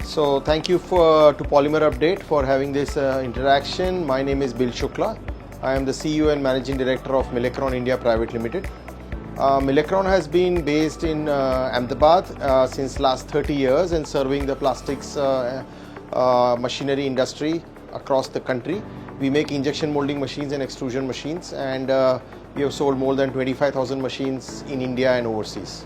So thank you to Polymer Update for having this interaction. My name is Shukla. I am the CEO and Managing Director of Milacron India Private Limited. Milacron has been based in Ahmedabad since last 30 years and serving the plastics machinery industry across the country. We make injection molding machines and extrusion machines, and we have sold more than 25,000 machines in India and overseas.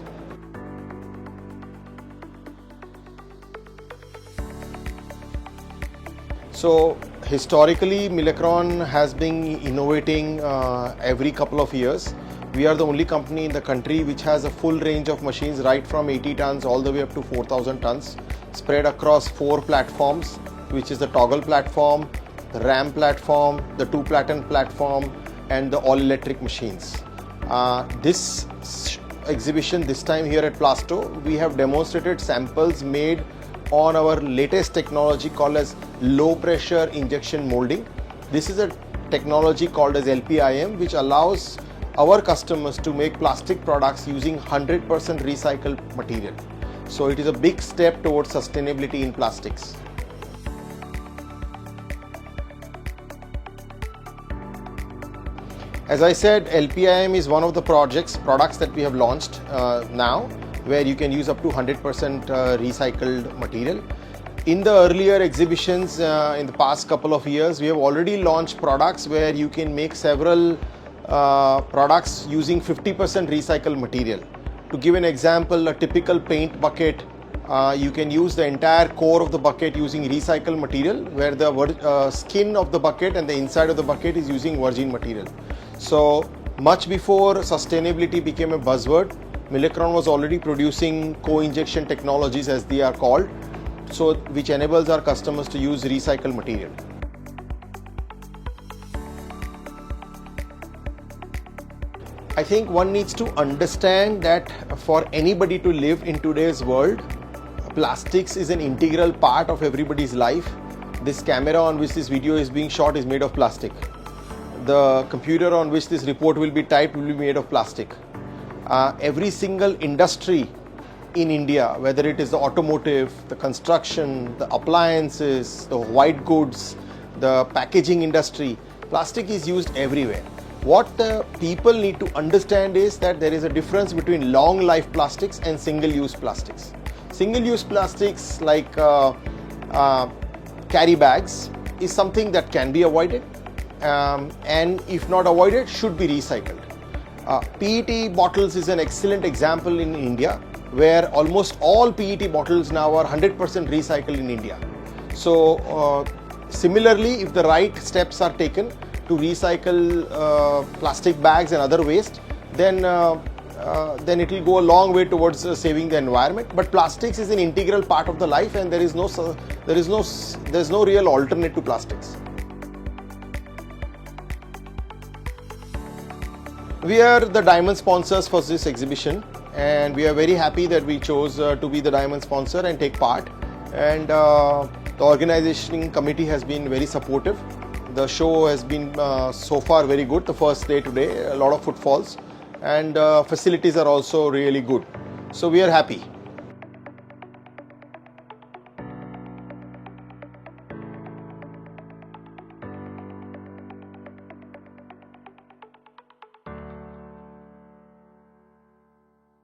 So historically, Milacron has been innovating every couple of years. We are the only company in the country which has a full range of machines, right from 80 tons all the way up to 4,000 tons, spread across 4 platforms, which is the toggle platform, the RAM platform, the 2-platen platform, and the all-electric machines. This exhibition this time here at Plasto, we have demonstrated samples made on our latest technology called as low pressure injection molding. This is a technology called as LPIM, which allows our customers to make plastic products using 100% recycled material. So it is a big step towards sustainability in plastics. As I said, LPIM is one of the products that we have launched now, where you can use up to 100% recycled material. In the earlier exhibitions in the past couple of years, we have already launched products where you can make several products using 50% recycled material. To give an example, a typical paint bucket, you can use the entire core of the bucket using recycled material, where the skin of the bucket and the inside of the bucket is using virgin material. So much before sustainability became a buzzword, Milacron was already producing co-injection technologies, as they are called, so which enables our customers to use recycled material. I think one needs to understand that for anybody to live in today's world, plastics is an integral part of everybody's life. This camera on which this video is being shot is made of plastic. The computer on which this report will be typed will be made of plastic. Every single industry in India, whether it is the automotive, the construction, the appliances, the white goods, the packaging industry, plastic is used everywhere. What the people need to understand is that there is a difference between long life plastics and single-use plastics. Single-use plastics like carry bags is something that can be avoided, and if not avoided, should be recycled. PET bottles is an excellent example in India, where almost all PET bottles now are 100% recycled in India. So similarly, if the right steps are taken to recycle plastic bags and other waste, then it will go a long way towards saving the environment. But plastics is an integral part of the life, and there is no real alternate to plastics. We are the diamond sponsors for this exhibition, and we are very happy that we chose to be the diamond sponsor and take part. And the organizing committee has been very supportive. The show has been so far very good. The first day today, a lot of footfalls, and facilities are also really good. So we are happy.